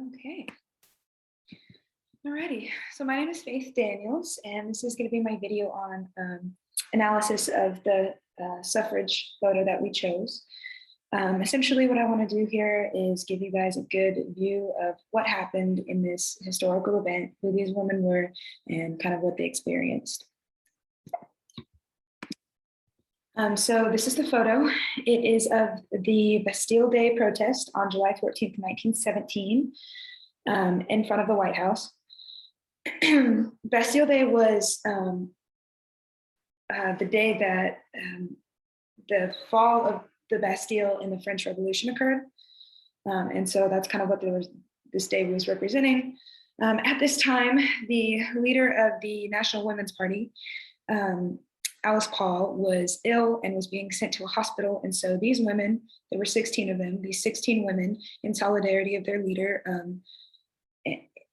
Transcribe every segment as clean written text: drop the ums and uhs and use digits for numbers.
Okay. Alrighty. So my name is Faith Daniels, and this is going to be my video on analysis of the suffrage photo that we chose. Essentially, what I want to do here is give you guys a good view of what happened in this historical event, who these women were, and kind of what they experienced. So this is the photo. It is of the Bastille Day protest on July 14th, 1917, in front of the White House. Bastille Day was the day that the fall of the Bastille in the French Revolution occurred. And so that's kind of what this day was representing. At this time, the leader of the National Women's Party, Alice Paul, was ill and was being sent to a hospital. And so these women, there were 16 of them, these 16 women, in solidarity of their leader,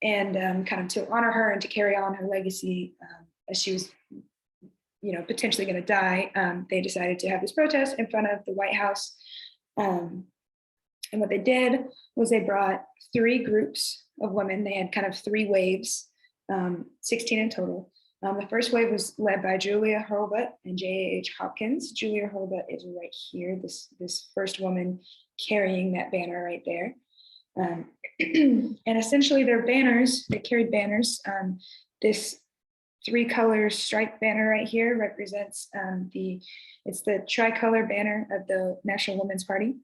and kind of to honor her and to carry on her legacy as she was, potentially going to die, they decided to have this protest in front of the White House. And what they did was they brought three groups of women. They had kind of three waves, 16 in total. The first wave was led by Julia Hurlbut and J.H. Hopkins. Julia Hurlbut is right here, this first woman carrying that banner right there. And essentially their banners, they carried banners. This three-color striped banner right here represents it's the tricolor banner of the National Women's Party.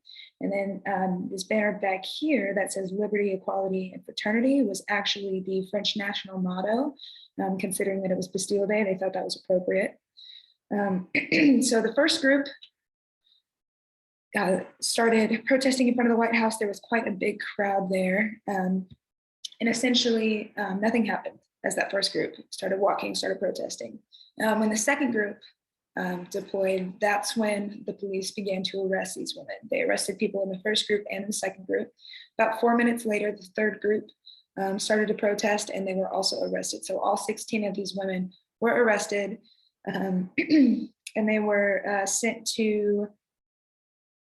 And then this banner back here that says liberty, equality, and fraternity was actually the French national motto. Considering that it was Bastille Day, they thought that was appropriate. So the first group started protesting in front of the White House. There was quite a big crowd there. And essentially nothing happened as that first group started walking, started protesting. When the second group deployed, that's when the police began to arrest these women. They arrested people in the first group and in the second group. About 4 minutes later, the third group started to protest, and they were also arrested. So all 16 of these women were arrested, and they were sent to,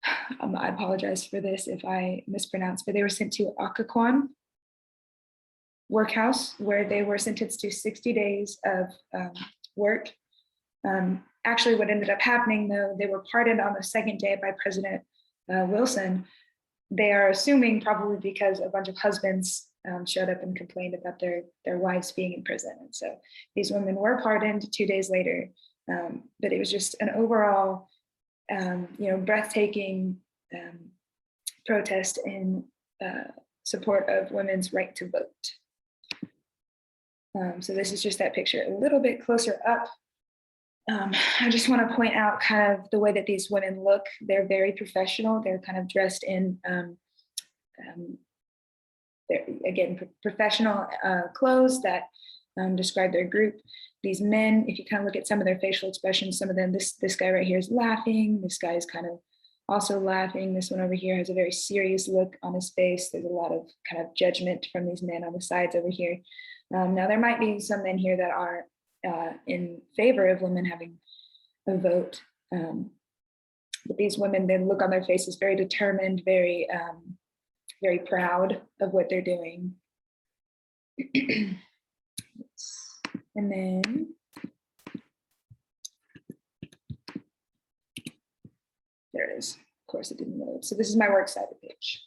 I apologize for this if I mispronounce, but they were sent to Occoquan workhouse, where they were sentenced to 60 days of work. Actually, what ended up happening, though, they were pardoned on the second day by President Wilson. They are assuming probably because a bunch of husbands showed up and complained about their wives being in prison. And so these women were pardoned 2 days later. But it was just an overall, breathtaking protest in support of women's right to vote. So this is just that picture a little bit closer up. I just want to point out kind of the way that these women look. They're very professional. They're kind of dressed in, professional clothes that describe their group. These men, if you kind of look at some of their facial expressions, some of them, this guy right here is laughing. This guy is kind of also laughing. This one over here has a very serious look on his face. There's a lot of kind of judgment from these men on the sides over here. Now, there might be some men here that are in favor of women having a vote. But these women, they look on their faces very determined, very, very proud of what they're doing. And then, there it is. Of course, it didn't load. So this is my works cited page.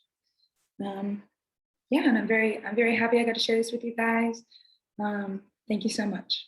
Yeah, and I'm very happy I got to share this with you guys. Thank you so much.